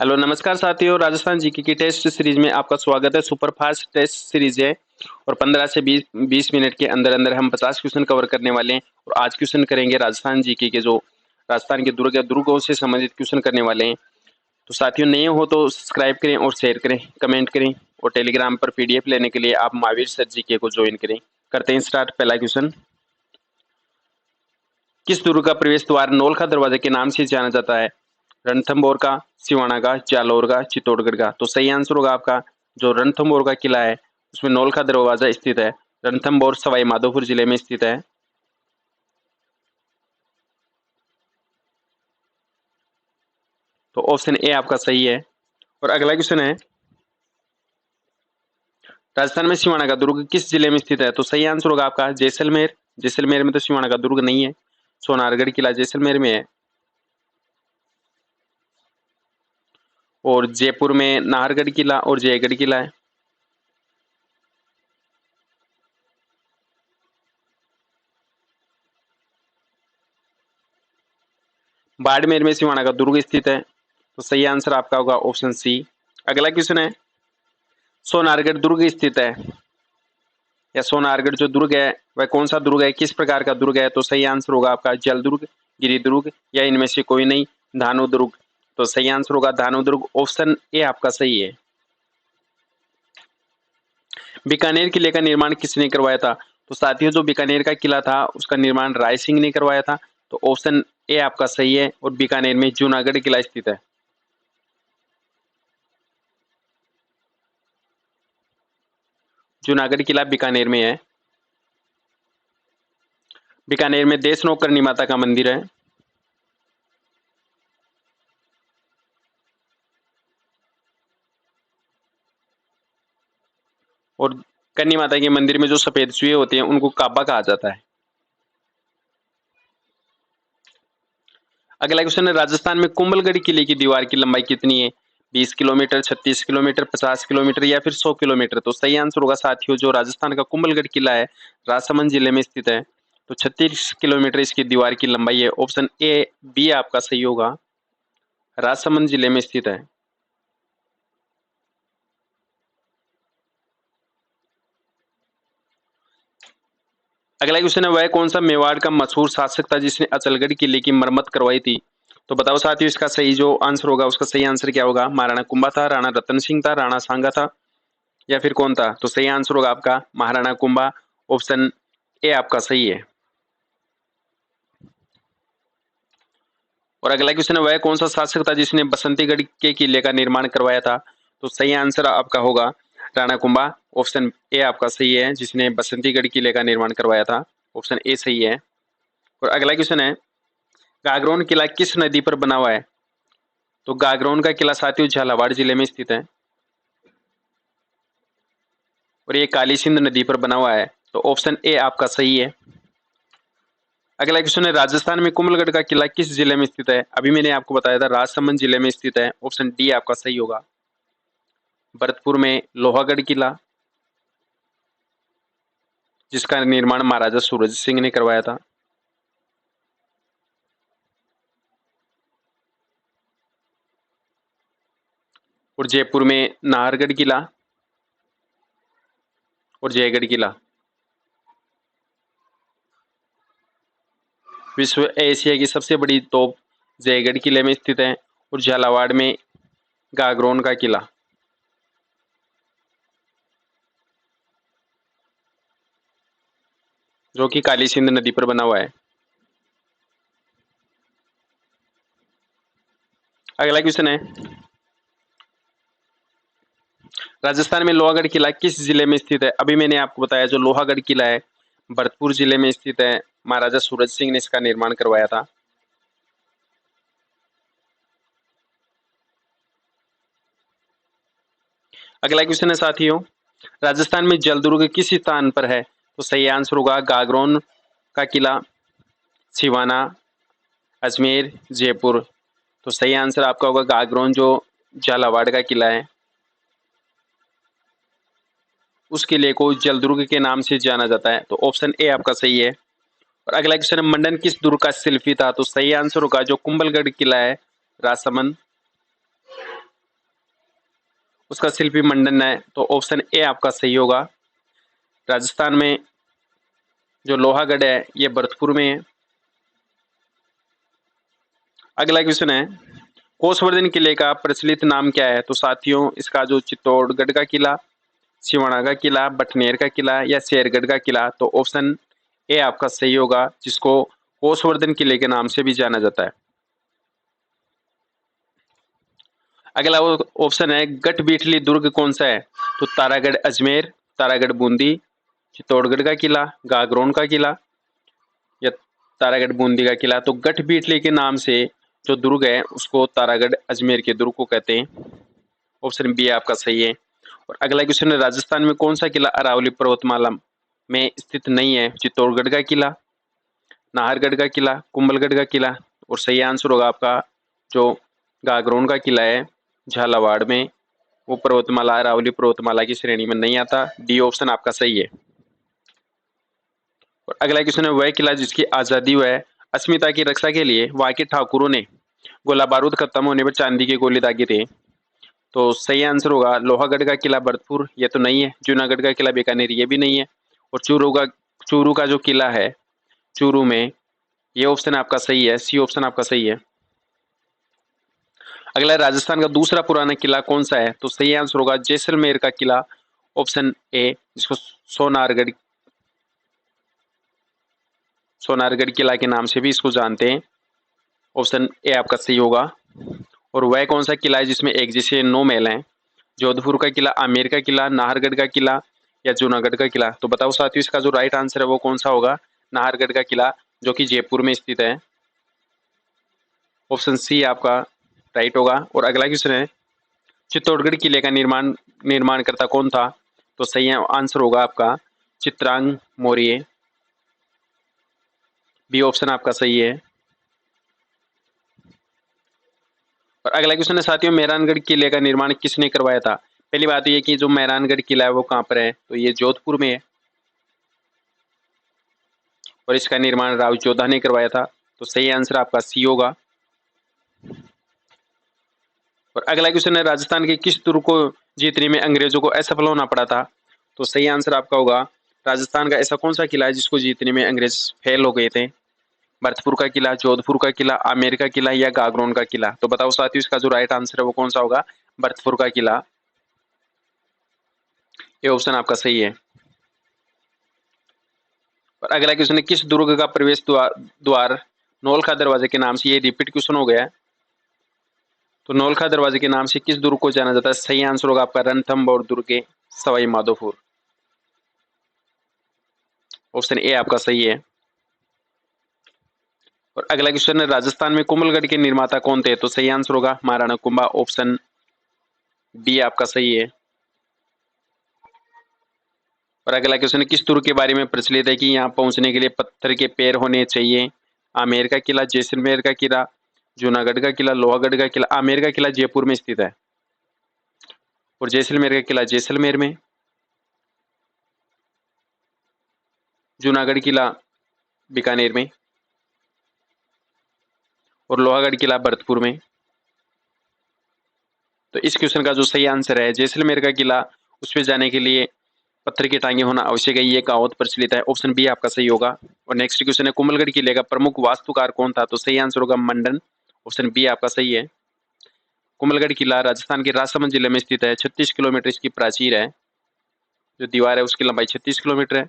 Hello नमस्कार साथियों, Rajasthan GK की टेस्ट सीरीज में आपका स्वागत है। सुपर फास्ट टेस्ट सीरीज है और 15 से 20 मिनट के अंदर अंदर हम 50 क्वेश्चन कवर करने वाले हैं। और आज क्वेश्चन करेंगे राजस्थान जीके के, जो राजस्थान के दुर्ग या दुर्गों से संबंधित क्वेश्चन करने वाले हैं। तो साथियों, नए हो तो सब्सक्राइब करें और शेयर करें, कमेंट करें। और टेलीग्राम पर पीडीएफ लेने के लिए आप महावीर सर जीके को ज्वाइन करें। करते हैं स्टार्ट। पहला क्वेश्चन, किस दुर्ग का प्रवेश द्वार नौलखा दरवाजा के नाम से जाना जाता है? रणथंभौर का, सिवाना का, जालौर का, चित्तौड़गढ़ का। तो सही आंसर होगा आपका जो रणथंभौर का किला है, उसमें नौलखा दरवाजा स्थित है। रणथंभौर सवाई माधोपुर जिले में स्थित है। तो ऑप्शन ए आपका सही है। और अगला क्वेश्चन है, राजस्थान में सिवाना का दुर्ग किस जिले में स्थित है? तो सही आंसर होगा आपका जैसलमेर। जैसलमेर में तो सिवाना का दुर्ग नहीं है। सोनारगढ़ किला जैसलमेर में है। और जयपुर में नाहरगढ़ किला और जयगढ़ किला है। बाड़मेर में सिवाना का दुर्ग स्थित है। तो सही आंसर आपका होगा ऑप्शन सी। अगला क्वेश्चन है, सोनारगढ़ दुर्ग स्थित है, या सोनारगढ़ जो दुर्ग है वह कौन सा दुर्ग है, किस प्रकार का दुर्ग है? तो सही आंसर होगा आपका जल दुर्ग, गिरी दुर्ग, या इनमें से कोई नहीं, धानु दुर्ग। तो सही आंसर होगा धानु दुर्ग। ऑप्शन ए आपका सही है। बीकानेर किले का निर्माण किसने करवाया था? तो साथियों, जो बीकानेर का किला था उसका निर्माण राय सिंह ने करवाया था। तो ऑप्शन ए आपका सही है। और बीकानेर में जूनागढ़ किला स्थित है। जूनागढ़ किला बीकानेर में है। बीकानेर में देशनोक करनी माता का मंदिर है। और करनी माता के मंदिर में जो सफेद चूहे होते हैं उनको काबा कहा जाता है। अगला क्वेश्चन है, राजस्थान में कुंभलगढ़ किले की दीवार की लंबाई कितनी है? 20 किलोमीटर, 36 किलोमीटर, 50 किलोमीटर, या फिर 100 किलोमीटर। तो सही आंसर होगा साथियों जो राजस्थान का कुंभलगढ़ किला है, राजसमंद जिले में स्थित है। तो 36 किलोमीटर इसकी दीवार की लंबाई है। ऑप्शन ए बी आपका सही होगा, राजसमंद जिले में स्थित है। अगला क्वेश्चन है, वह कौन सा मेवाड़ का मशहूर शासक था जिसने अचलगढ़ किले की मरम्मत करवाई थी? तो बताओ साथियों, इसका सही जो आंसर होगा उसका सही आंसर क्या होगा? महाराणा कुंभा था, राणा रतन सिंह था, राणा सांगा था, या फिर कौन था? तो सही आंसर होगा आपका महाराणा कुंभा। ऑप्शन ए आपका सही है। और अगला क्वेश्चन है, वह कौन सा शासक था जिसने बसंतीगढ़ के किले का निर्माण करवाया था? तो सही आंसर आपका होगा राणा कुंभा। ऑप्शन ए आपका सही है, जिसने बसंतीगढ़ किले का निर्माण करवाया था। ऑप्शन ए सही है। और अगला क्वेश्चन है, गागरोन किला किस नदी पर बना हुआ है? तो गागरोन का किला साथियों झालावाड़ जिले में स्थित है। और ये काली सिंध नदी पर बना हुआ है। तो ऑप्शन ए आपका सही है। अगला क्वेश्चन है, राजस्थान में कुंभलगढ़ का किला किस जिले में स्थित है? अभी मैंने आपको बताया था राजसमंद जिले में स्थित है। ऑप्शन डी आपका सही होगा। भरतपुर में लोहागढ़ किला, जिसका निर्माण महाराजा सूरज सिंह ने करवाया था। और जयपुर में नाहरगढ़ किला और जयगढ़ किला। विश्व एशिया की सबसे बड़ी तोप जयगढ़ किले में स्थित है। और झालावाड़ में गागरोन का किला। जो कि काली सिंध नदी पर बना हुआ है। अगला क्वेश्चन है, राजस्थान में लोहागढ़ किला किस जिले में स्थित है? अभी मैंने आपको बताया जो लोहागढ़ किला है भरतपुर जिले में स्थित है। महाराजा सूरज सिंह ने इसका निर्माण करवाया था। अगला क्वेश्चन है साथियों, राजस्थान में जलदुर्ग किस स्थान पर है? तो सही आंसर होगा गागरोन का किला, सिवाना, अजमेर, जयपुर। तो सही आंसर आपका होगा गागरोन, जो झालावाड़ का किला है। उस किले को जलदुर्ग के नाम से जाना जाता है। तो ऑप्शन ए आपका सही है। और अगला क्वेश्चन है, मंडन किस दुर्ग का शिल्पी था? तो सही आंसर होगा जो कुंभलगढ़ किला है, राजसमंद। उसका शिल्पी मंडन है, तो ऑप्शन ए आपका सही होगा। राजस्थान में जो लोहागढ़ है ये भरतपुर में है। अगला क्वेश्चन है, कोसवर्धन किले का प्रचलित नाम क्या है? तो साथियों इसका जो चित्तौड़गढ़ का किला, सिवाना का किला, बटनेर का किला या शेरगढ़ का किला, तो ऑप्शन ए आपका सही होगा, जिसको कोसवर्धन किले के नाम से भी जाना जाता है। अगला ऑप्शन है, गढ़बीठली दुर्ग कौन सा है? तो तारागढ़ अजमेर, तारागढ़ बूंदी, चित्तौड़गढ़ का किला, गागरोन का किला या तारागढ़ बूंदी का किला। तो गढ़बीठली के नाम से जो दुर्ग है उसको तारागढ़ अजमेर के दुर्ग को कहते हैं। ऑप्शन बी आपका सही है। और अगला क्वेश्चन है, राजस्थान में कौन सा किला अरावली पर्वतमाला में स्थित नहीं है? चित्तौड़गढ़ का किला, नाहरगढ़ का किला, कुंभलगढ़ का किला। और सही आंसर होगा आपका जो गागरोन का किला है झालावाड़ में, वो पर्वतमाला अरावली पर्वतमाला की श्रेणी में नहीं आता। डी ऑप्शन आपका सही है। और अगला क्वेश्चन है, वह किला जिसकी आजादी व अस्मिता की रक्षा के लिए वहां के ठाकुरों ने गोला बारूद खत्म होने पर चांदी के गोले दागे थे। तो सही आंसर होगा लोहागढ़ का किला भरतपुर, ये तो नहीं है। जूनागढ़ का किला बीकानेर, ये भी नहीं है। और चूरू का जो किला है चूरू में, ये ऑप्शन आपका सही है, सी ऑप्शन आपका सही है। अगला राजस्थान का दूसरा पुराना किला कौन सा है? तो सही आंसर होगा जैसलमेर का किला, ऑप्शन ए, जिसको सोनारगढ़ किला के नाम से भी इसको जानते हैं। ऑप्शन ए आपका सही होगा। और वह कौन सा किला है जिसमें एक जैसे 9 महल हैं? जोधपुर का किला, आमेर का किला, नाहरगढ़ का किला या जूनागढ़ का किला। तो बताओ साथियों इसका जो राइट आंसर है वो कौन सा होगा? नाहरगढ़ का किला, जो कि जयपुर में स्थित है। ऑप्शन सी आपका राइट होगा। और अगला क्वेश्चन है, चित्तौड़गढ़ किले का निर्माणकर्ता कौन था? तो सही आंसर होगा आपका चित्रांग मौर्य, बी ऑप्शन आपका सही है। और अगला क्वेश्चन है साथियों, मेहरानगढ़ किले का निर्माण किसने करवाया था? पहली बात ये कि जो मेहरानगढ़ किला है वो कहाँ पर है? तो ये जोधपुर में है और इसका निर्माण राव जोधा ने करवाया था। तो सही आंसर आपका सी होगा। और अगला क्वेश्चन है, राजस्थान के किस दुर्ग को जीतने में अंग्रेजों को असफल होना पड़ा था? तो सही आंसर आपका होगा राजस्थान का ऐसा कौन सा किला है जिसको जीतने में अंग्रेज फेल हो गए थे? भरतपुर का किला, जोधपुर का किला, आमेर का किला या गागरोन का किला। तो बताओ साथियों इसका जो राइट आंसर है वो कौन सा होगा? भरतपुर का किला, ये ऑप्शन आपका सही है। और अगला क्वेश्चन है, किस दुर्ग का प्रवेश द्वार नौलखा दरवाजे के नाम से, ये रिपीट क्वेश्चन हो गया है। तो नौलखा दरवाजे के नाम से किस दुर्ग को जाना जाता है? सही आंसर होगा आपका रणथंभौर दुर्ग के सवाई माधोपुर, ऑप्शन ए आपका सही है। और अगला क्वेश्चन है, राजस्थान में कुंभलगढ़ के निर्माता कौन थे? तो सही आंसर होगा महाराणा कुंभा, ऑप्शन बी आपका सही है। और अगला क्वेश्चन है, किस दुर्ग के बारे में प्रचलित है कि यहाँ पहुंचने के लिए पत्थर के पैर होने चाहिए? आमेर का किला, जैसलमेर का किला, जूनागढ़ का किला, लोहागढ़ का किला। आमेर का किला जयपुर में स्थित है और जैसलमेर का किला जैसलमेर में, जूनागढ़ किला बीकानेर में और लोहागढ़ किला भरतपुर में। तो इस क्वेश्चन का जो सही आंसर है, जैसलमेर का किला, उस पर जाने के लिए पत्थर की टांगे होना आवश्यक है, ये कहावत प्रचलित है। ऑप्शन बी आपका सही होगा। और नेक्स्ट क्वेश्चन है, कुंभलगढ़ किले का प्रमुख वास्तुकार कौन था? तो सही आंसर होगा मंडन, ऑप्शन बी आपका सही है। कुंभलगढ़ किला राजस्थान के राजसमंद जिले में स्थित है। 36 किलोमीटर इसकी प्राचीर है, जो दीवार है उसकी लंबाई 36 किलोमीटर है।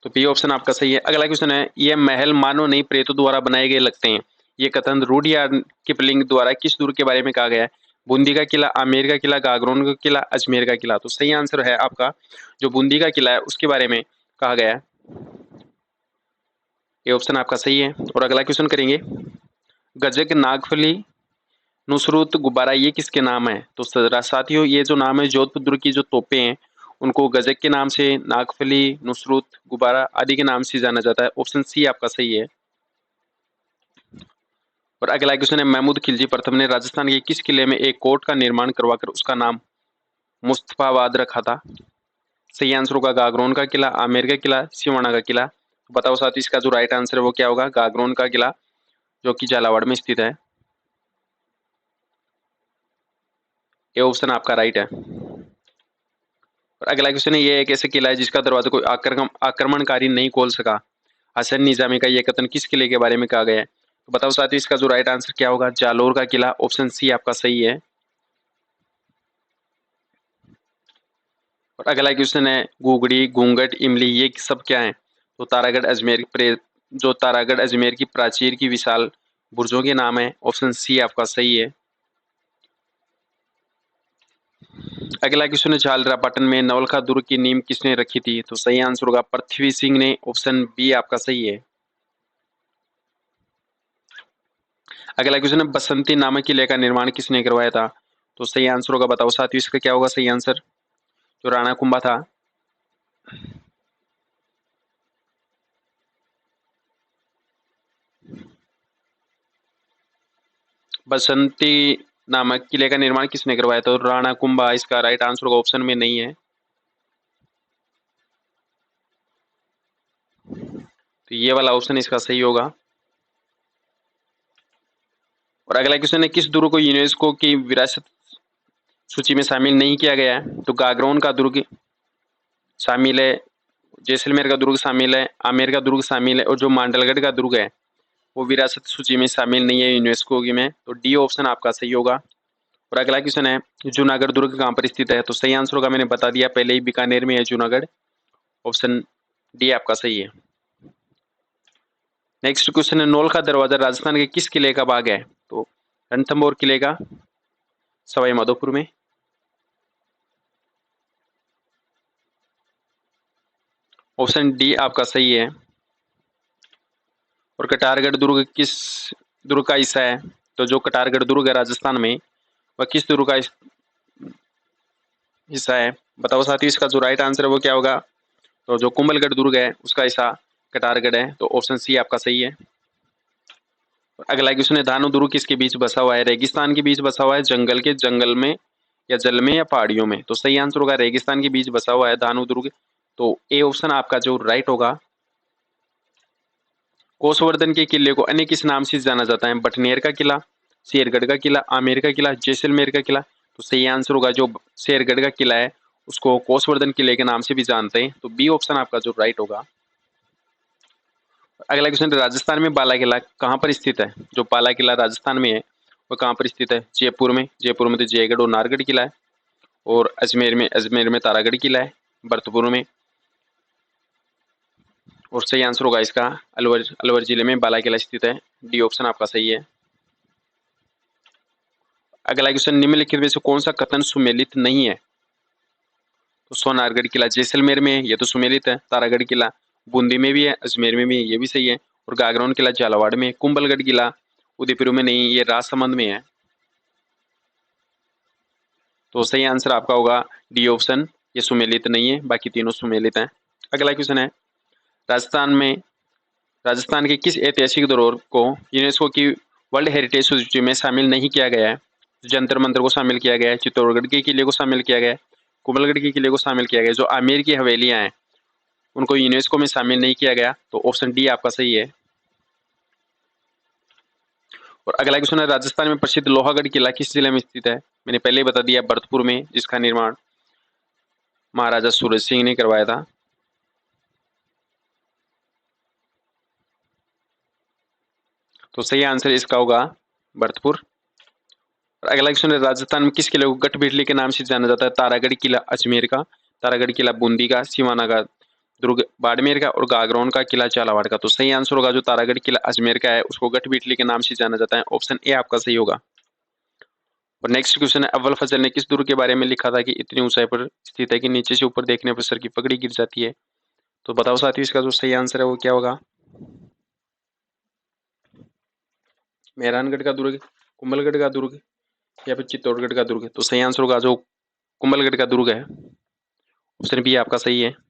तो बी ऑप्शन आपका सही है। अगला क्वेश्चन है, ये महल मानव नहीं प्रेतों द्वारा बनाए गए लगते हैं, ये कथन रुडयार्ड किपलिंग द्वारा किस दुर्ग के बारे में कहा गया है? बूंदी का किला, आमेर का किला, गागरोन का किला, अजमेर का किला। तो सही आंसर है आपका जो बूंदी का किला है उसके बारे में कहा गया है, ये ऑप्शन आपका सही है। और अगला क्वेश्चन करेंगे, गजक, नागफली, नुसरुत, गुब्बारा, ये किसके नाम है? तो साथियों ये जो नाम है जोधपुर दुर्ग की जो तोपें हैं उनको गजक के नाम से, नागफली, नुसरुत, गुब्बारा आदि के नाम से जाना जाता है। ऑप्शन सी आपका सही है। और अगला क्वेश्चन है, महमूद खिलजी प्रथम ने राजस्थान के किस किले में एक कोर्ट का निर्माण करवाकर उसका नाम मुस्तफाबाद रखा था? सही आंसर होगा गागरोन का किला, आमेर का किला, सिवाना का किला। तो बताओ साथ इसका जो राइट आंसर है वो क्या होगा? गागरोन का किला, जो कि झालावाड़ में स्थित है। ए ऑप्शन आपका राइट है। और अगला क्वेश्चन है, ये एक ऐसे किला है जिसका दरवाजा कोई आक्रमणकारी नहीं खोल सका। हसन निजामी का यह कथन किस किले के बारे में कहा गया है? तो बताओ साथियों, इसका जो राइट आंसर क्या होगा? जालोर का किला, ऑप्शन सी आपका सही है। और अगला क्वेश्चन है, गुगड़ी, घूंघट, इमली, ये सब क्या है? तो तारागढ़ अजमेर की प्राचीर की विशाल बुर्जों के नाम है, ऑप्शन सी आपका सही है। अगला क्वेश्चन है, झालरापाटन में नवलखा दुर्ग की नींव किसने रखी थी? तो सही आंसर होगा पृथ्वी सिंह ने, ऑप्शन बी आपका सही है। अगला क्वेश्चन है, बसंती नामक किले का निर्माण किसने करवाया था? तो सही आंसर होगा, बताओ साथियों इसका क्या होगा सही आंसर? जो राणा कुंभा था। बसंती नामक किले का निर्माण किसने करवाया था? तो राणा कुंभा इसका राइट आंसर होगा, ऑप्शन में नहीं है। तो ये वाला ऑप्शन इसका सही होगा। और अगला क्वेश्चन है, किस दुर्ग को यूनेस्को की विरासत सूची में शामिल नहीं किया गया है? तो गागरोन का दुर्ग शामिल है, जैसलमेर का दुर्ग शामिल है, आमेर का दुर्ग शामिल है, और जो मांडलगढ़ का दुर्ग है वो विरासत सूची में शामिल नहीं है यूनेस्को की में। तो डी ऑप्शन आपका सही होगा। और अगला क्वेश्चन है, जूनागढ़ दुर्ग कहाँ पर स्थित है? तो सही आंसर होगा, मैंने बता दिया पहले ही, बीकानेर में है जूनागढ़, ऑप्शन डी आपका सही है। नेक्स्ट क्वेश्चन है, नौलखा दरवाजा राजस्थान के किस किले का भाग है? तो रणथंभौर किले का, सवाई माधोपुर में। ऑप्शन डी आपका सही है। और कटारगढ़ दुर्ग किस दुर्ग का हिस्सा है? तो जो कटारगढ़ दुर्ग है राजस्थान में, वह किस दुर्ग का हिस्सा है? बताओ साथियों, इसका जो राइट आंसर है वो क्या होगा? तो जो कुंभलगढ़ दुर्ग है उसका हिस्सा कटारगढ़ है, तो ऑप्शन सी आपका सही है। अगला क्वेश्चन है, धानु दुर्ग किसके बीच बसा हुआ है? रेगिस्तान के बीच बसा हुआ है, जंगल में, या जल में, या पहाड़ियों में? तो सही आंसर होगा रेगिस्तान के बीच बसा हुआ है धानु दुर्ग, तो ए ऑप्शन आपका जो राइट होगा। कोसवर्धन के किले को अन्य किस नाम से जाना जाता है? बटनेर का किला, शेरगढ़ का किला, आमेर का किला, जैसलमेर का किला? तो सही आंसर होगा जो शेरगढ़ का किला है उसको कोसवर्धन किले के नाम से भी जानते हैं, तो बी ऑप्शन आपका जो राइट होगा। अगला क्वेश्चन, राजस्थान में बाला किला कहाँ पर स्थित है? जो बाला किला राजस्थान में है वो कहाँ पर स्थित है? जयपुर में, जयपुर में तो जयगढ़ और नारगढ़ किला है। और अजमेर में तारागढ़ किला है, भरतपुर में। और सही आंसर होगा इसका अलवर, अलवर जिले में बाला किला स्थित है, डी ऑप्शन आपका सही है। अगला क्वेश्चन, निम्नलिखित में से कौन सा कथन सुमेलित नहीं है? तो सोनारगढ़ किला जैसलमेर में है, ये तो सुमेलित है। तारागढ़ किला बूंदी में भी है, अजमेर में भी है, ये भी सही है। और गागरोन किला झालावाड़ में, कुंभलगढ़ किला उदयपुर में नहीं, ये राजसमंद में है। तो सही आंसर आपका होगा डी ऑप्शन, ये सुमेलित नहीं है, बाकी तीनों सुमेलित हैं। अगला क्वेश्चन है, राजस्थान में राजस्थान के किस ऐतिहासिक धरोहर को यूनेस्को की वर्ल्ड हेरिटेज सूची में शामिल नहीं किया गया है? जंतर मंतर को शामिल किया गया है, चित्तौड़गढ़ के किले को शामिल किया गया है, कुंभलगढ़ के किले को शामिल किया गया है, जो आमेर की हवेलियां हैं उनको यूनेस्को में शामिल नहीं किया गया, तो ऑप्शन डी आपका सही है। और अगला क्वेश्चन है, राजस्थान में प्रसिद्ध लोहागढ़ किला किस जिले में स्थित है? मैंने पहले ही बता दिया, भरतपुर में, जिसका निर्माण महाराजा सूरज सिंह ने करवाया था। तो सही आंसर इसका होगा भरतपुर। और अगला क्वेश्चन है, राजस्थान में किस किले को गठबेटली के नाम से जाना जाता है? तारागढ़ किला अजमेर का, तारागढ़ किला बूंदी का, सिवाना का दुर्ग बाड़मेर का, और गागरोन का किला झालावाड़ का? तो सही आंसर होगा जो तारागढ़ किला अजमेर का है उसको गठबेटली के नाम से जाना जाता है, ऑप्शन ए आपका सही होगा। और नेक्स्ट क्वेश्चन है, अव्वल फजल ने किस दुर्ग के बारे में लिखा था कि इतनी ऊंचाई पर स्थित है कि नीचे से ऊपर देखने पर सर की पगड़ी गिर जाती है? तो बताओ साथियों, इसका जो सही आंसर है वो क्या होगा? मेहरानगढ़ का दुर्ग, कुंभलगढ़ का दुर्ग, या फिर चित्तौड़गढ़ का दुर्ग? तो सही आंसर होगा जो कुंभलगढ़ का दुर्ग है, ऑप्शन बी आपका सही है।